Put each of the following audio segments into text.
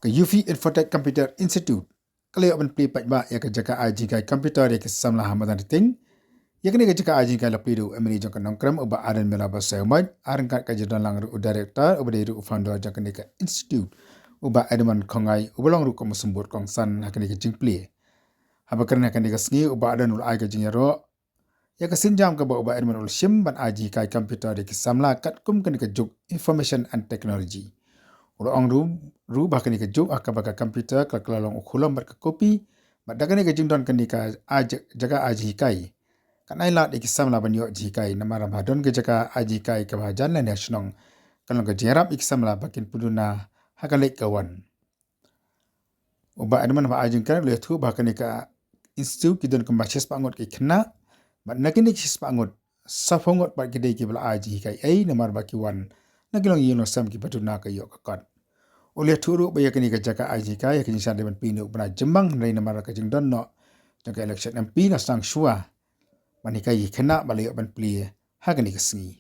ke UV Infotech Computer Institute kaleo ban pli pajba ya ke jaka aji kai computer ya ke samla hamadan ting ya ke jaka aji kai lapli du emri jaka nongkram uba adan mela basayomaj aran kat ka jadan lang ru director uba deru founder jaka ne institute uba edman kongai ubalong ru ko musumbur kong san hakane ke jingpli haba karna kan diga sngi uba adan ul ai ka jinyaro ya ke sinjam ka ba uba edman ul shim ban aji kai computer ya ke samla kat kum kan ke juk information and technology orang ru bahkan ni kejuk akabaka komputer kelalong ukulam ber ke kopi badakan ni kejung don kenika jaga aji kai kanai lat ikisam la banyo ji kai nama Ramadan ke jaga aji kai ke bahajan la nasional kalau ke jerap ikisam la bakin puduna hakalek kawan uba adman ba ajin kan le thu bahkan ni ka institute kidon ke basis pangot ke kena bad nakini kis pangot safongot ba kidai ke bala aji kai ai nama bakiwan nagilong yino sam ki patuna ka yok kat oleh turu baya kini ka jaka aji ka ya kini sa deban pinu bana jembang nai namara ka jing don no jaka election MP na sang shua manika yi kena balayo ban pli ha kini ka singi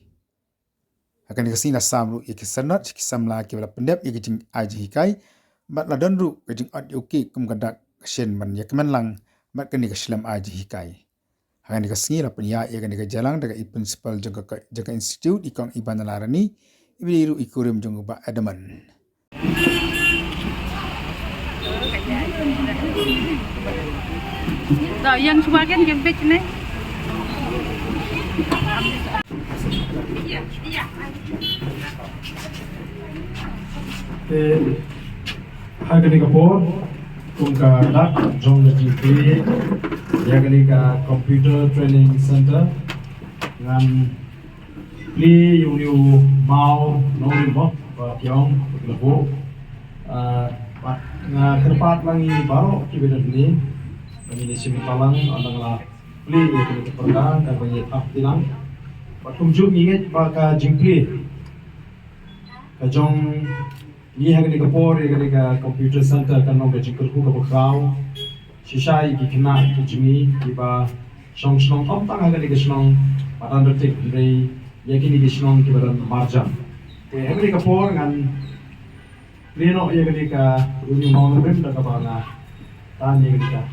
na samru ya ki sanat ki samla ki bala pendep ya jing aji kai mat la don ru ka jing at yoki kum kada shen man ya kemen lang mat kini ka shlam aji kai ha kini ka singi la penya ya kini ka jalang daga principal jaka institute ikong ibana larani ibiru ikurim jong ba adaman Dah yang sebagian yang baik ni. Hagani kapor kungka dak jong lagi ke yagani ka computer training center ngan li yung mau nongin mo ba tiong labo nga kerpat langi baro kibeda ni bani simi talang andang la li ke perda ka bani tak tilang patum ju inget ba ka jingpli ka jong ni hagani kapor yagani ka computer center kan nong ka jingkul ku ka bakraw shisai ki kina ki jimi ki ba song om tang hagani ka song padan detik rei yakini ki song ki badan marjam te hagani kapor ngan Lino ya ketika runi mau ngebem dah kapana tanya ketika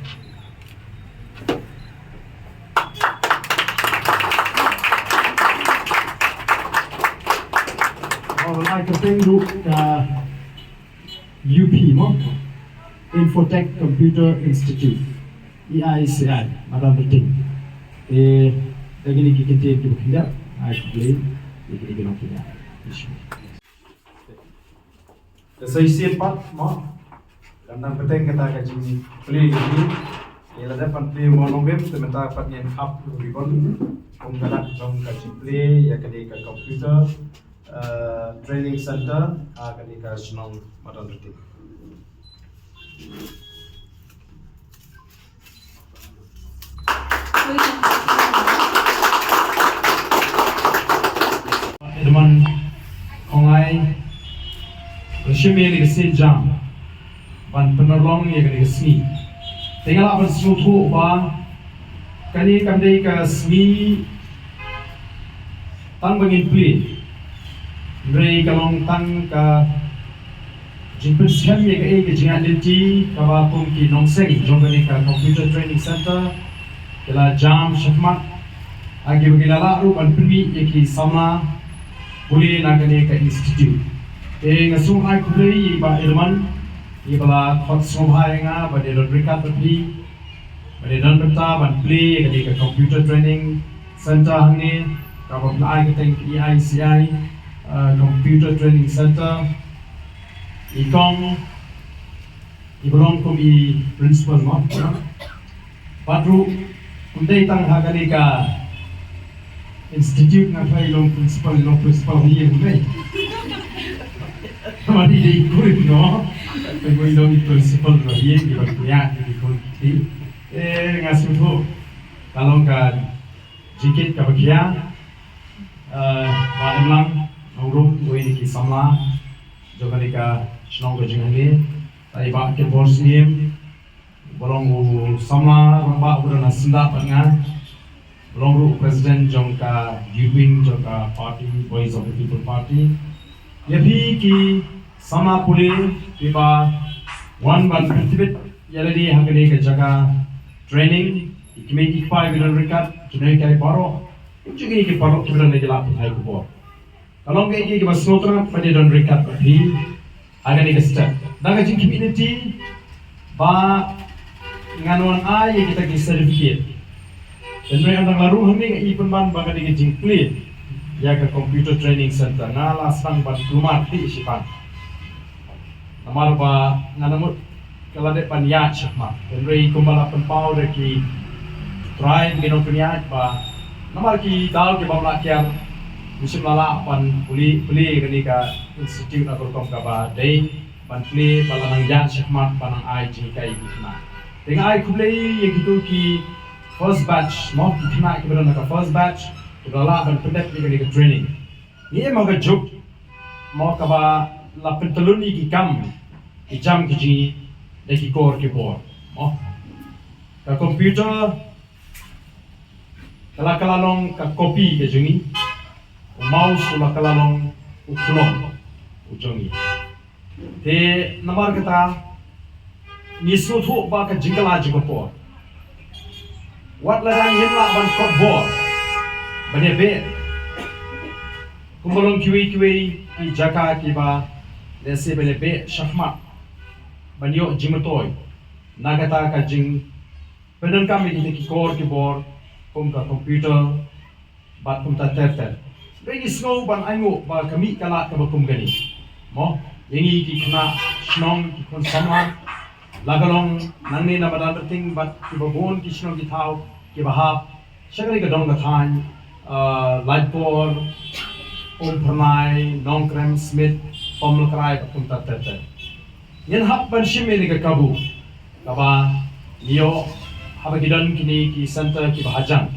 mulai ketemu ke UP mo Infotech Computer Institute EICI madam penting lagi ni kita kita tidak aku beli kita nak kita Saya siapa mau karena penting kita kaji beli ini ia ada penting mau nongem sementara patnya up ribon penggarak jom kaji beli ya ketika komputer training center ketika senang madan rutin teman kongai Rashmi ni kesin jam, ban penolong ya kini kesni. Tinggal apa sesuatu ba, kini kami kesni tang bangin pli. Mereka kalong tang ka jimpen siam ya ke jangan lenti kawa pun ki nongseng jom kini ka computer training center, kala jam syakmat, agi bagilala ru ban pli ya ki sama boleh nak kini ka institute. Ngasung ai kulei ba ilman ibala khot somhai nga ba de rekat bli ba de dan beta ban play ke computer training center hangi ka ba ai ke teng EICI computer training center ikong ibolong ko bi principal mo patru undai tang hagani ka institute nga failong principal hiye undai Mari di kulit no, aku ini principal lagi di bagian di kulit. Ngasih tu, kalau kan jikit ke bagian, bahan lang, orang tu ini kisah juga mereka senang kerja ni. Tapi bak ke bos ni, orang sama orang bak udah nasinda pengan, orang presiden jangka Ewing jangka party Voice of the People Party. यदि कि समा पुले विवाह One ban pentivit yaladi hagani ke jaga training ikimiki pai bidan rekat junai kai paro juga ke paro bidan lagi lap hai kubor. Kalau ke basnotra pada dan rekat di hagani ke step. Daga jing community ba nganuan ai kita ke certificate. Dan mereka andang laru hami ke ipan ban baga di jing clear ya ke computer training center ngala sang ban lumar di sipan. Namar ba nganamut kalade paniat syahma kenri kumbala penpau deki try gino paniat ba namar ki dal ke bamla kyang musim lala pan puli gani ka institute agrokom ka ba dei pan puli balanang jan syahma panang ai ji kai ikna dengan ai kublei yang gitu ki first batch mau ikna ki berana ka first batch lala pan pendet gani ka training ye mau ka juk mau ka ba la penteluni ki kam ki jam ki ji de ki core ki board oh ka computer kala long ka copy ke jungi mouse kala long ukulong ujongi te namar kata ni sutu ba ka jingala jigo por wat la rang yin la ban ko board bane be kumbalong kiwi ki jaka ki ba lese bele be shahma banyo jimatoy nagata ka jing penan kami di ki core ki board kum ka computer bat kum ta ter begi snow ban ango ba kami kala ka bakum gani mo yengi ki kena snong ki kon sama lagalong nangni na badan ting bat ki babon ki snong ki thau ki bahap shagari ka dong ka than light board pernai nongkrem smith pomlakrai bakum ta ter yan hap ban shime ni ka kabu kaba niyo habagidan kini ki center ki bahajan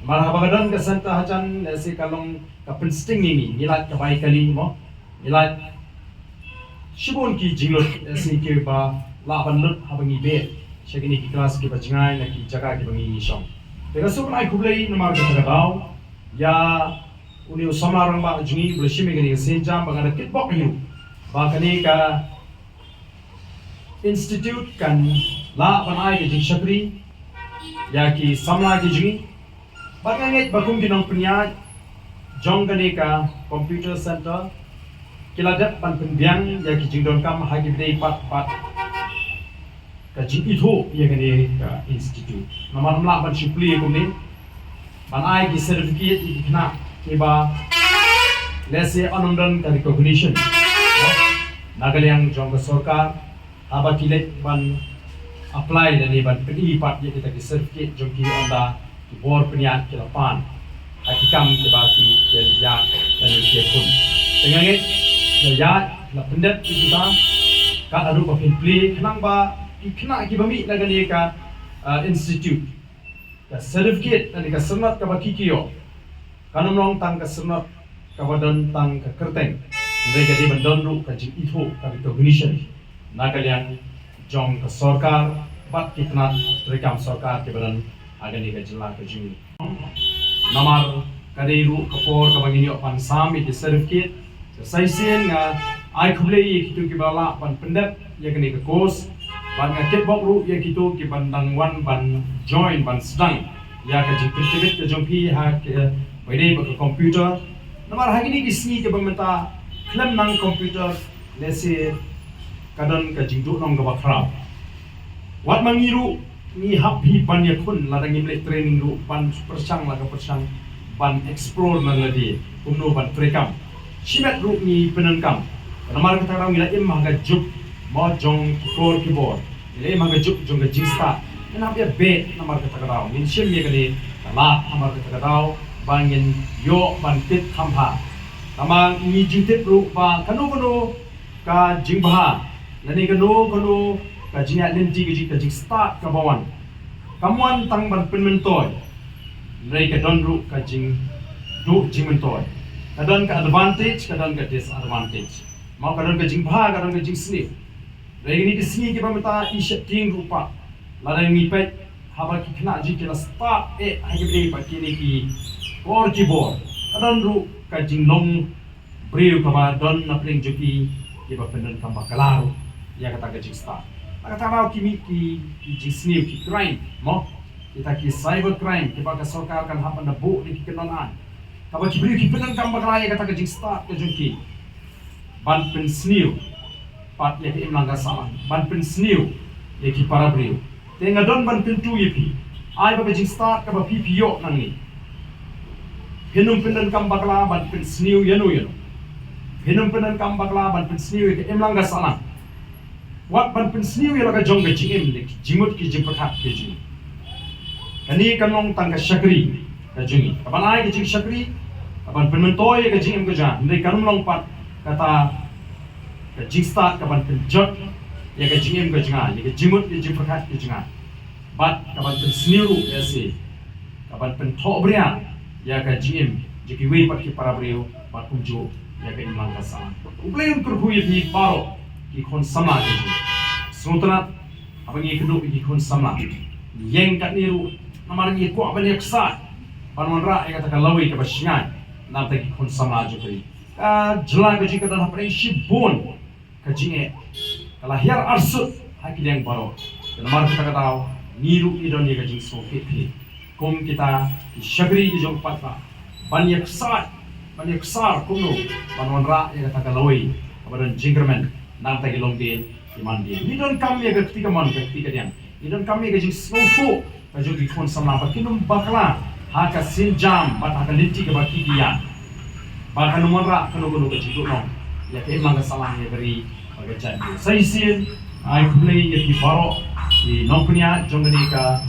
mar habagidan ka center hajan nasi kalong ka sting ini nilat ka bai kali mo nilat shibon ki jinglot nasi ki ba la ban lut habangi be shagini ki class ki bajngai na ki jaga ki bangi shong tega so nai kublai namar ka tagaw ya uni usamarang ba jungi bule shime ni senjam ba ngada kitbok yu ba kani ka institute kan la banai ke jing shakri ya ki samla ki jing banganget bakum kinong penya jong gani ka computer center kiladat pan penbiang ya ki jing don kam hagi bidai pat ka jing itu ya gani ka institute namar mla ban shupli ko ni banai ki certificate ikna ki ba lese anundan ka recognition nagalyang jong ka sarkar aba kilet ban apply dan ban pedi pat ye kita ki certificate jong ki onda ki bor peniat ki lapan hakikam ki ba ki ya dan ki pun tenganget ya la pendet kita ka adu ba pli kenang ba ki kena ki bami lagani ka institute ka certificate dan ka senat ka ba ki kiyo kanong tang ka senat ka badan tang ka kerteng mereka di bandon ru ka jing itu ka recognition nagalyang jong ka sarkar bat kitna rekam sarkar ke badan agani ka jilla ka jing namar kadeiru kapor ka bangini pan sami di certificate saisen nga ai khuble ye kitu ki bala pan pendep ye kani ka course ban nga kitbok ru ye kitu ki bandang wan ban join ban sedang ya ka jing private ka jong pi ha wede ba computer namar hagini ki sni ke bamenta klem nang computer lese kadon ka jingdu nong gaba khrap wat mangiru ni hap hi ban ya khun la dang imle training ru ban persang la ka persang ban explore nang ladi umno ban trekam shimet ru ni penangkam namar ka tarang ila im maga juk mo jong kor keyboard ile maga juk jong ga jista na be be namar ka tarang min shim ye kali la namar ka tarang bangin yo ban tit khamha namang ni jingtip ru ba kanu ka jingbaha nani kanu ka jingat lenti ka jing start ka bawan kamuan tang ban penmentoy nai ka donru ka jing du jingmentoy kadon ka advantage kadon ka disadvantage mau kadon ka jing bha kadon ka jing snip nai ni disni ki pamata ishat king rupa ladang ni pet haba ki khna ji ki la start hagi be pa ki ni ki or keyboard kadon ru ka jing long breu ka ba don na pling juki ki ba penden ka ba kalaro ya kata ka jing start Nakatawa kimi ki jisniu ki crime mo kita ki cyber crime ki baka sarkar kan hapan na bu ni ki kenalan kaba ki beri ki penan kam bakalaya kata ke jing start ke jungki ban pen sniu pat ya ki imlangga salah ban pen sniu ya ki para beriu tenga don ban pen tu ye pi ai baka jing start kaba pi yo nang ni hinum penan kam bakala ban pen sniu yanu hinum penan kam bakala ban pen sniu ki imlangga salah wat ban pen sniu ya laga jong ke jingim le jimut ki jimpakat ke jing kani kanong tang ka syakri ka jingi kabanai ke jing syakri kaban pen mentoy ke jingim ke jan ndai kanum long pat kata ke jing start kaban pen jot ya ke jingim ke jinga ya ke jimut ki jimpakat ke jinga bat kaban pen sniu ya se kaban pen tho bria ya ka jingim jiki we pat ki para brio pat kumjo ya ke imlang ka sa ublem kurhu yi paro ki kon sama ke sunutrat apa ngi keduk ki kon sama yeng kat niru namar ngi ko abani aksa panwan ra ya kata lawi ke basyan nam ta ki kon sama jo kri ka jela ke jika dah friendship bond ka jinge kala hiar arsut haki yang baro namar kita kata niru idon ye ka jing so ke kom kita syagri ki jong patpa banyak sar kuno panwan ra ya kata lawi kabadan jingerman nang tagi long din iman din ni don kami ke ketika man ke ketika dian ni don kami ke jing snowfo ka jo di kon sama pa kinum bakla ha ka sinjam bat ha ka linti ke baki dia ba ka no ra ka no ke jitu no ya ke mang salah ye beri baga chat sai sin ai play ye di baro di nongpnia jongani ka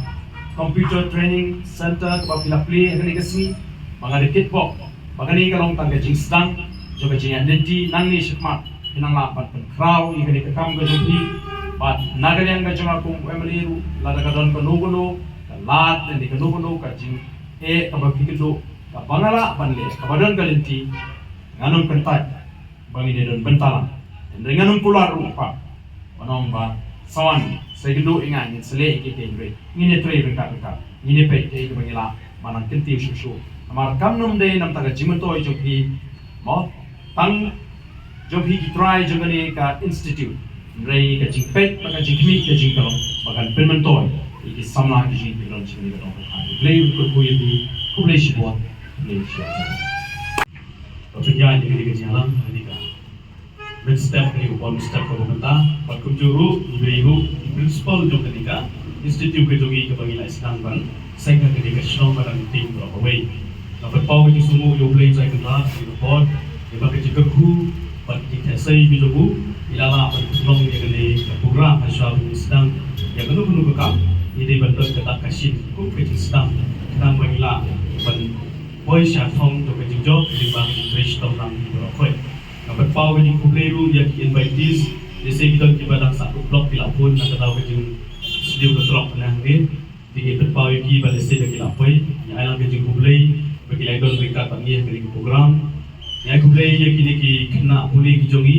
computer training center ka pila play ni ke sini baga de kitbok baga ni ka long tang ke jing stang jo ke jing linti nang ni shikmat inang lapat pen kraw i kani kakam ga jumpi bat nagalian ga jong aku emeliru lada ka don konugono ka lat ni konugono ka jing ka bakikido ka bangala banle ka badon galinti nganum pentat bangi de don bentalang nganum pular rupa wanong ba sawan segido ingan ni sele ki tenre ngine tre bengka ngine pe te ko bangila manang kenti shushu amar kamnum de nam taga jimato joki mo tang jom hiki try jongani ka institute rei ka jingpet maka jingmi ka jingkalong bakan penmentoy iki samla ki jing pilon jingni ka dong ka play ko ko yedi ko play shibot play shibot to pya ni ka jalan ni ka mid step ni ko step ko banta pat kum juru ibu principal jongani ka institute ko jogi ka bangila isang ban sai ka ni ka shong barang ting ko away na pat paw ki sumu yo play sai ka la ni ko pod ni ba ka jikku pat kita sai bilogu ilala pat long ye gele program asal sedang ya gunu ka ide bantu kata kasin ku ke sedang kita mengila pan boy sha thong to ke jo di bang fresh to ram di rokoi na pat pau ni ku leru ya invitees ye sai bidon ki badang sa blok pila pun na kata ke jung studio ke drop na nge di pat pau ki ba le sai ke la poi ya ala ke jung ku lei bagi lai don mereka tak ni ke program ya ku play ye kini ki kena puli ki jongi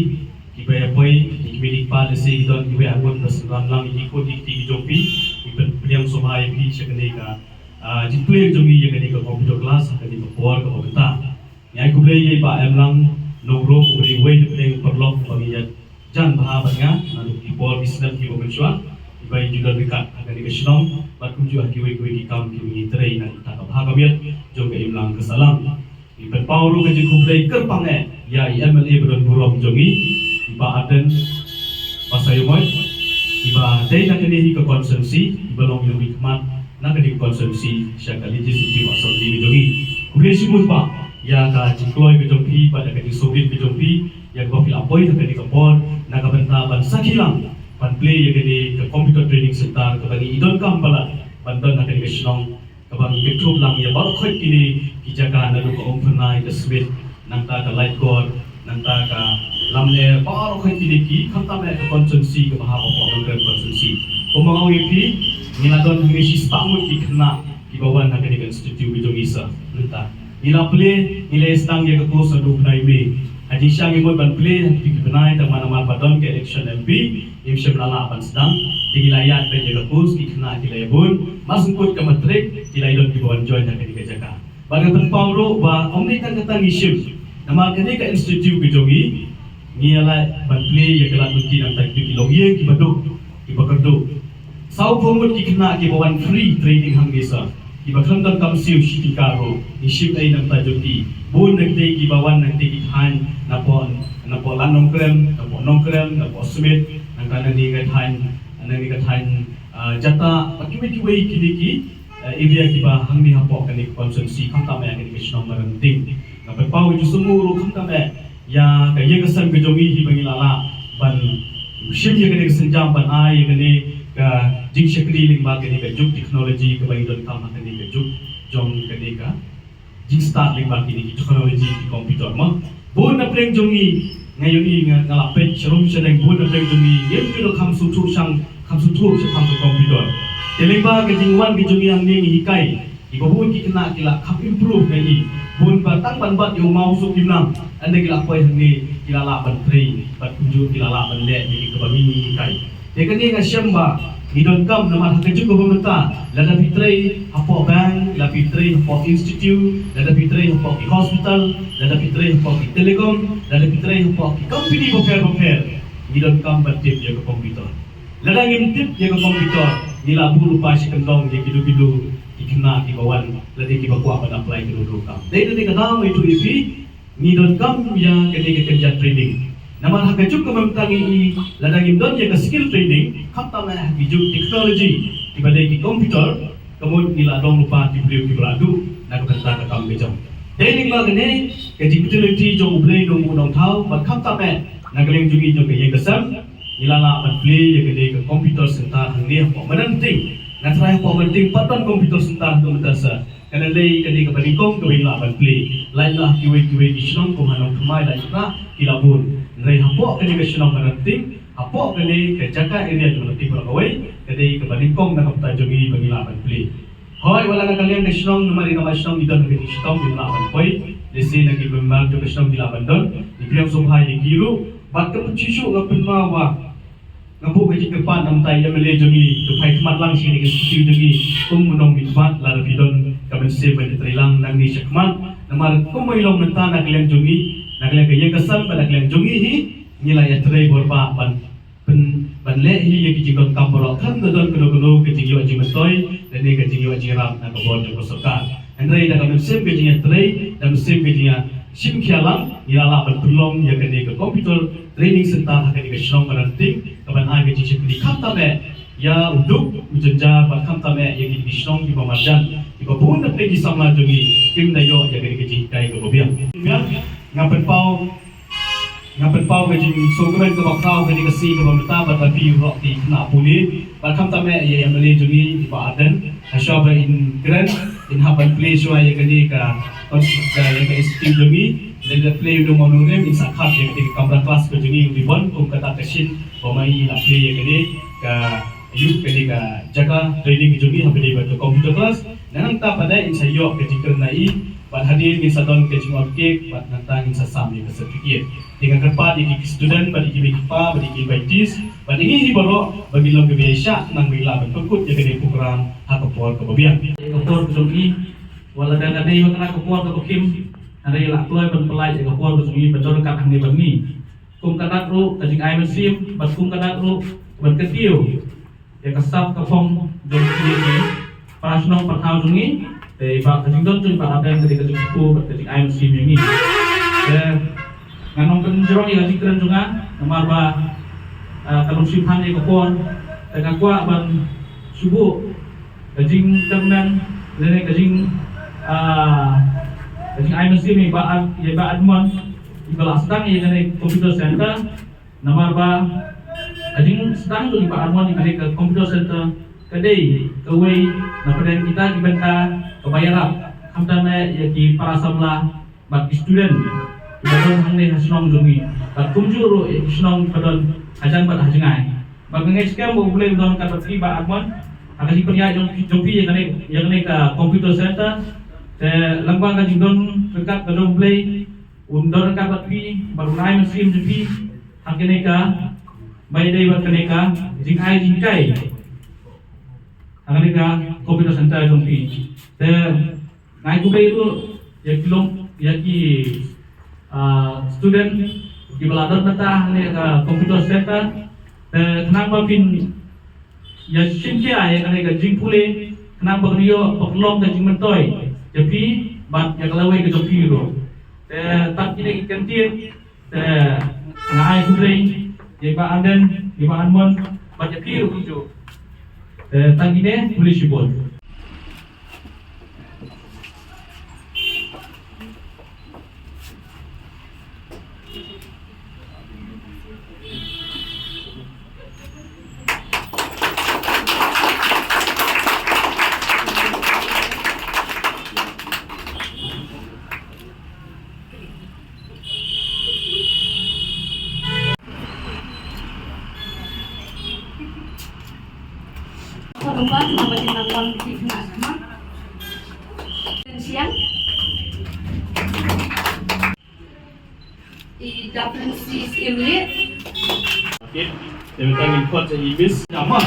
ki baya poi ki milik pa lese ki don ki baya agon taslam lang ki ko ti ki jopi ki priang somai ki shakne ka ji play jongi ye kini ka computer class ka ni ka por ka bata ya ku play ye ba em lang no ro ku ri wei play perlok bagi ya jan baha banga lalu ki por ki snap ki bomen shwa ki bai juga dekat ka ni ka shlong ba ku ju ki wei ki kam ki ni trei na ta ka baha ka biat jo ka im lang ka salam iban pauru ke jiku play kerpange ya MLA beron burom jongi iba aden pasayomoy iba day na kanihi ke konsensi iba long yung hikmat na kanihi konsensi siya kaliji suci wasal di jongi kubi simut pa ya ka jikloy ke jompi pada kanihi sobit ke jompi ya ka apoy na kanihi kapon na kabentaban sakilang pan play ya kanihi ke computer training center kabagi idon kampala bandan na kanihi kesinong kabang kitub lang ya baru khoi kini kijaga na ko ompernai the switch nangta ka light cord nangta ka lamle baru khoi kini ki khanta me konsensi ke baha ko ngre konsensi komang wi niladon misi stamu ki khna ki bawan na kini institute bi jongisa nta nila play nila stang ye ko sa du nai me aji syang ye ban play ki benai ta mana mal badon ke election MP im shemlala ban sedang dilayat pe ye ko ki khna ki lebun masukut ke matrik tidak idon di bawah join yang dikejakan. Bagi penpawro ba omni kan kata ngisim. Nama kini ke institute kejongi ngiala bantley ya kelat mungkin yang tak dikilogi ki baduk ibakardo sau pomut kikna ki bawan free training hang desa ibakhandan kam siu shitikaro iship ai nam tajoti bun nagde ki bawan nagde ki than napo lanong krem napo smith nangkana ni ka than jata pakiwe kini area kiba hangni hapo kani consensi kham ta ma kani kishno maran ting na pa pau ju sumuru kham ta ma ya ka ye kasan ke jongi hi bangi lala ban shim ye kani senjam ban ai kani ka jing shakri ling ba kani ka juk technology ka bai don kam kani ka juk jong kani ka jing start ling ba kani technology ki computer ma bon na pleng jongi ngayon i ngala pe chrom sedang bon na pleng jongi yem kilo kham su thu sang computer Telimba kejingwan kejungi yang ni hikai, ibabun kikena kila kap improve kini, bun batang ban yang mau sup kimnam, anda kila koi ni kila la ban train, bat kunjung kila la ban le ni kebami hikai. Dekani ngasiamba, hidon kam nama hakejuk pemerintah, lada pitrai hapo bank, lada pitrai hapo institute, lada pitrai hapo hospital, lada pitrai hapo telekom, lada pitrai hapo company bofer, hidon kam batip jaga komputer. Lada ngintip jaga komputer. Nila bulu pasi kendong dia kidu ikna ki bawan lade ki bakwa pada apply ke dulu kam dai dai kadang itu ipi ni don kam ya kene kerja training nama hak juk kementangi ladang indon ya ke skill training khatta ma ki juk technology ki badai ki computer kemudian nila dong lupa ki beliau ki beradu nak kerja ke kam bejam dai ning ba kene ke utility jong ublei dong dong thau ba khatta ma nagaleng jugi jong ke ye kesam Ilala akan play ya ke komputer sentar hangni apa menanting ngatrai apa menanting patan komputer sentar tu mentasa kana lei kadi ke baringkong ke ila akan play lainlah kiwe di senong ko hanong kemai la ina ilabun ngai hapo kadi ke senong menanting hapo kadi ke jaga area tu nanti berkawai kadi ke baringkong nak pata jogi bangila akan play hoi wala na kalian ke senong numari nama senong idon ke senong di akan koi desi lagi memang ke senong di akan don di biang subhai di kiru bat ke pencisuk ngapen mawa ngapu gaji kepan nam tai ya mele jongi to pai khmat lang sini ke situ jongi kum monong bitbat la bidon kamen se ban trilang nang ni sakman namar kum moilong nanta na kalian jongi na kalian ke ye kasam pada kalian jongi hi nila ya trai borba ban le hi ye ki jikon kamporo kan don kono ke jingi waji mestoi dan ni ke jingi waji ram na ko bon ko sarkar andrai da kamen se ke jingi trai dan se ke jingi sim khialang nila ban tulong ya ke komputer training center akan dikasih meranting kapan ada jenis di kantame ya untuk menjenja pada kantame yang dikasih di pemarjan di babun dan pergi sama jongi kim dayo yang dikasih kai kebabian ngapen pau kejing sokoran ke bakau ke dikasih ke pemerintah tapi rock di kena puli pada kantame yang beli jongi di badan hasyaba in grand in hapan place yang kini ke institut jongi Lega play udah mau nurem insa khap ya ketika kamera kelas ke jungi ribon kum kata kesin pemain la play ya kene ke youth ketika jaga training jungi hampir di batu komputer kelas dan tak pada insa yo ketika nai pada hadir insa don ke jingor ke pada nantang insa sami ke sertifikat dengan kerpa di student pada ki kipa pada ki baitis pada ini baru bagi lo ke biasa nang bila bentukut ya kene program hak kepor kebabian kepor jungi wala dan ada yang kena kepor ke kim ada yang lakukan berpelai jika kuat bersunyi bercorong kat handi berni kum kadak ru kajing air mesim bas kum kadak ru berketiu ya kesap kepong jom ini pasnong perhau sungi dari bak kajing don cun bak apa yang dari kajing suku berkajing air mesim ini nganong kenjerong ya kajing keren juga nomor ba kalau simpan ya kepon dengan kuat ban subuh kajing temen dari kajing Jadi I mesti ni baat ya baat mon ibalah sedang ya dari computer center nomor ba ajing sedang tu baat mon di ke computer center kedai kewei na pada kita di benta kebayaran hamdana ya ki para samla bak student ibadon hangne hasinong jungi bak kumjuru hasinong padon hajan bat hajangai bak ngai scam bo boleh don ka tri baat mon agak perya jopi ya kene ke computer center lambang kajing don dekat ke dong play undor dekat batpi baru naik mesin jepi hakeneka bayi day bat keneka jing ai jing kai hakeneka komputer center dong pi naik kubai itu ya kilong ya ki student di belajar tentang komputer center kenapa pin ya chinkia ya kana ga jingpule kana bagriyo baklom ga jingmentoy japi bat ya kalawe ga jopiro tak kini ikantir ngai hurei ye ba anden ye ba anmon bat japiro kujo tangine pulis ibon Korban sama tinakon di nama. Siang. I dapat sis imlit. okay, dia minta import je ibis nama